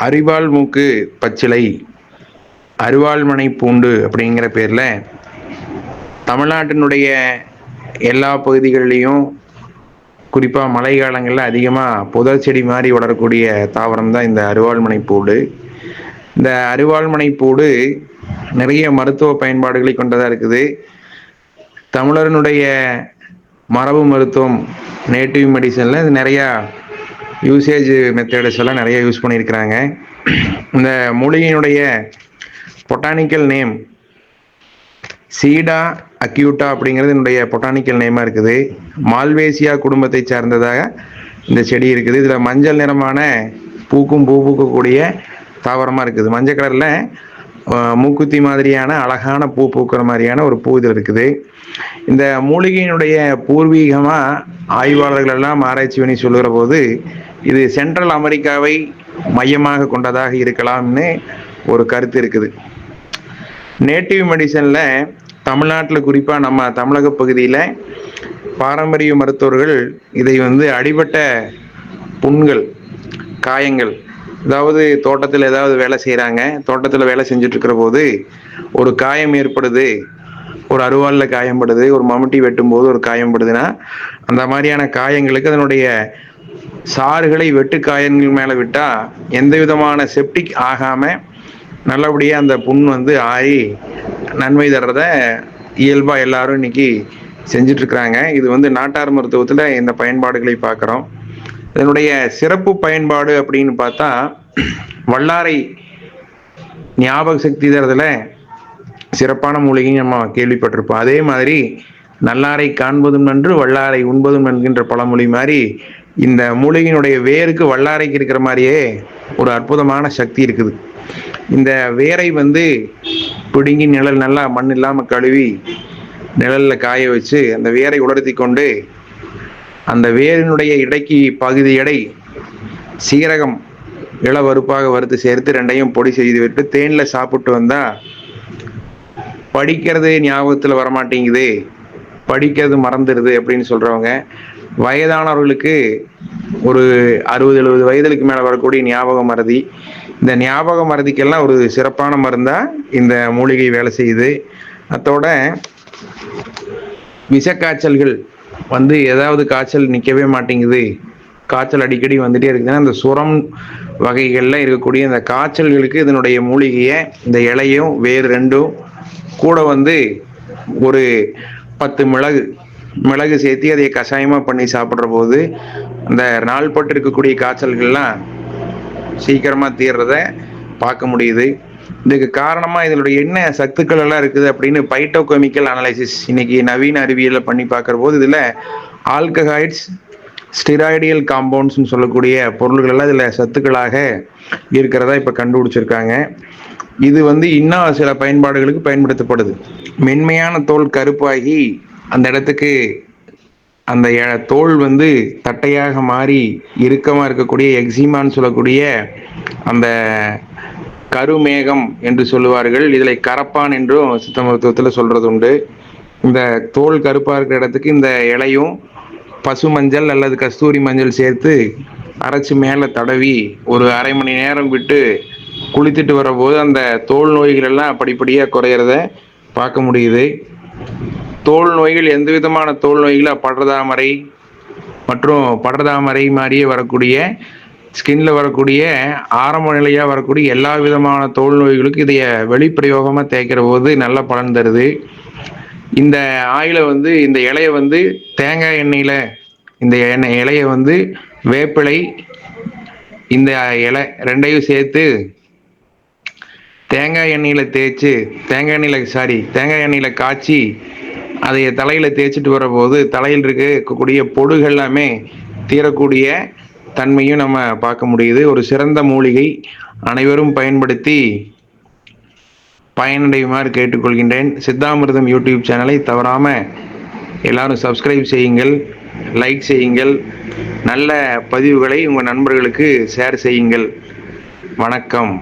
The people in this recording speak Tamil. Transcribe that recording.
அரிவாள் மூக்கு பச்சிலை, அரிவாள்மனை பூண்டு அப்படிங்கிற பேரில் தமிழ்நாட்டினுடைய எல்லா பகுதிகளிலையும் குறிப்பாக மழை காலங்களில் அதிகமாக புதர் செடி மாதிரி வளரக்கூடிய தாவரம் தான் இந்த அரிவாள்மனை பூண்டு. இந்த அரிவாள்மனை பூண்டு நிறைய மருத்துவ பயன்பாடுகளை கொண்டதாக இருக்குது. தமிழர்களுடைய மரபு மருத்துவம் நேட்டிவ் மெடிசனில் இது நிறையா யூசேஜ் மெத்தட்ஸ் எல்லாம் நிறைய யூஸ் பண்ணியிருக்கிறாங்க. இந்த மூலிகையினுடைய பொட்டானிக்கல் நேம் சீடா அக்யூட்டா அப்படிங்கிறது என்னுடைய பொட்டானிக்கல் நேமாக இருக்குது. மால்வேசியா குடும்பத்தை சார்ந்ததாக இந்த செடி இருக்குது. இதில் மஞ்சள் நிறமான பூ பூக்கக்கூடிய தாவரமாக இருக்குது. மஞ்சள் கலரில் மூக்குத்தி மாதிரியான அழகான பூ பூக்கிற மாதிரியான ஒரு பூ இதில் இருக்குது. இந்த மூலிகையினுடைய பூர்வீகமாக ஆய்வாளர்கள் எல்லாம் ஆராய்ச்சி பண்ணி சொல்லுகிற போது இது சென்ட்ரல் அமெரிக்காவை மையமாக கொண்டதாக இருக்கலாம்னு ஒரு கருத்து இருக்குது. நேட்டிவ் மெடிசனில் தமிழ்நாட்டில் குறிப்பாக நம்ம தமிழக பகுதியில் பாரம்பரிய மருத்துவர்கள் இதை அடிபட்ட புண்கள், காயங்கள், அதாவது தோட்டத்தில் ஏதாவது வேலை செய்கிறாங்க, தோட்டத்தில் வேலை செஞ்சுட்டு இருக்கிற போது ஒரு காயம் ஏற்படுது, ஒரு அருவாளில் காயம்படுது, ஒரு மம்முட்டி வெட்டும் போது ஒரு காயம்படுதுன்னா அந்த மாதிரியான காயங்களுக்கு அதனுடைய சாறுகளை வெட்டு காயங்கள் மேலே விட்டால் எந்த விதமான செப்டிக் ஆகாமல் நல்லபடியாக அந்த புண் ஆறி நன்மை தர்றத இயல்பாக எல்லாரும் இன்னைக்கு செஞ்சிட்ருக்குறாங்க. இது நாட்டார் மருத்துவத்தில் இந்த பயன்பாடுகளை பார்க்குறோம். இதனுடைய சிறப்பு பயன்பாடு அப்படின்னு பார்த்தா வல்லாரை ஞாபக சக்தி தரதுல சிறப்பான மூலிகை நம்ம கேள்விப்பட்டிருப்போம். அதே மாதிரி நல்லாரை காண்பதும் நன்று வல்லாரை உண்பதும் என்கின்ற பழமொழி மாதிரி இந்த மூலிகையினுடைய வேருக்கு வல்லாரைக்கு இருக்கிற மாதிரியே ஒரு அற்புதமான சக்தி இருக்குது. இந்த வேரை பிடுங்கி நிழல் நல்லா மண் இல்லாமல் கழுவி நிழலில் காய வச்சு அந்த வேரை உலர்த்தி கொண்டு அந்த வேரினுடைய இடைக்கு பகுதி எடை சீரகம் இளவறுப்பாக வறுத்து சேர்த்து ரெண்டையும் பொடி செய்து விட்டு தேனில் சாப்பிட்டு வந்தால் படிக்கிறது ஞாபகத்தில் வரமாட்டேங்குது, படிக்கிறது மறந்துடுது அப்படின்னு சொல்கிறவங்க, வயதானவர்களுக்கு ஒரு 60-70 வயதுக்கு மேலே வரக்கூடிய ஞாபக மறதி, இந்த ஞாபக மறதிக்கெல்லாம் ஒரு சிறப்பான மருந்தாக இந்த மூலிகை வேலை செய்யுது. அதோட விஷக்காய்ச்சல்கள் ஏதாவது காய்ச்சல் நிற்கவே மாட்டேங்குது, காய்ச்சல் அடிக்கடி வந்துட்டே இருக்குதுன்னா அந்த சுரம் வகைகளில் இருக்கக்கூடிய இந்த காய்ச்சல்களுக்கு இதனுடைய மூலிகையை இந்த இலையும் வேறு ரெண்டும் கூட ஒரு 10 மிளகு சேர்த்து அதை கஷாயமாக பண்ணி சாப்பிட்ற போது அந்த நாள்பட்டு இருக்கக்கூடிய காய்ச்சல்கள்லாம் சீக்கிரமாக தீர்றத பார்க்க முடியுது. இதுக்கு காரணமாக இதனுடைய என்ன சத்துக்கள் எல்லாம் இருக்குது அப்படின்னு பைட்டோகெமிக்கல் அனலைசிஸ் இன்னைக்கு நவீன அறிவியலில் பண்ணி பார்க்குற போது இதில் ஆல்கஹைட்ஸ், ஸ்டிராய்டியல் காம்பவுண்ட்ஸ்னு சொல்லக்கூடிய பொருள்கள் எல்லாம் இதில் சத்துக்களாக இருக்கிறதா இப்போ கண்டுபிடிச்சிருக்காங்க. இது இன்னும் சில பயன்பாடுகளுக்கு பயன்படுத்தப்படுது. மென்மையான தோல் கருப்பாகி அந்த இடத்துக்கு அந்த தோல் தட்டையாக மாறி இறுக்கமாக இருக்கக்கூடிய எக்ஸிமான்னு சொல்லக்கூடிய அந்த கருமேகம் என்று சொல்லுவார்கள். இதில் கரப்பான் என்றும் சித்த மருத்துவத்தில் சொல்றது உண்டு. இந்த தோல் கருப்பாக இருக்கிற இடத்துக்கு இந்த இலையும் பசு மஞ்சள் அல்லது கஸ்தூரி மஞ்சள் சேர்த்து அரைச்சி மேலே தடவி ஒரு அரை மணி நேரம் விட்டு குளித்துட்டு வரபோது அந்த தோல் நோய்கள் எல்லாம் படிப்படியாக குறையிறத பார்க்க முடியுது. தோல் நோய்கள் எந்த விதமான தோல் நோய்களை படர்தாமரை மற்றும் படர்தாமரை மாதிரியே வரக்கூடிய ஸ்கின்ல வரக்கூடிய ஆரம்ப நிலையாக வரக்கூடிய எல்லா விதமான தோல் நோய்களுக்கு இதைய வெளிப்பிரயோகமாக தேய்க்கிற போது நல்ல பலன் தருது. இந்த ஆயிலை இந்த இலையை தேங்காய் எண்ணெயில் இந்த இலையை வேப்பிலை இந்த இலை ரெண்டையும் சேர்த்து தேங்காய் எண்ணெயில் காய்ச்சி அதை தலையில் தேய்ச்சிட்டு வர போது தலையில் இருக்கக்கூடிய பொடுகள் எல்லாமே தீரக்கூடிய தன்மையும் நம்ம பார்க்க முடியுது. ஒரு சிறந்த மூலிகை, அனைவரும் பயன்படுத்தி பயனடையுமாறு கேட்டுக்கொள்கின்றேன். சித்தாமிர்தம் யூடியூப் சேனலை தவறாமல் எல்லாரும் சப்ஸ்கிரைப் செய்யுங்கள், லைக் செய்யுங்கள், நல்ல பதிவுகளை உங்கள் நண்பர்களுக்கு ஷேர் செய்யுங்கள். வணக்கம்.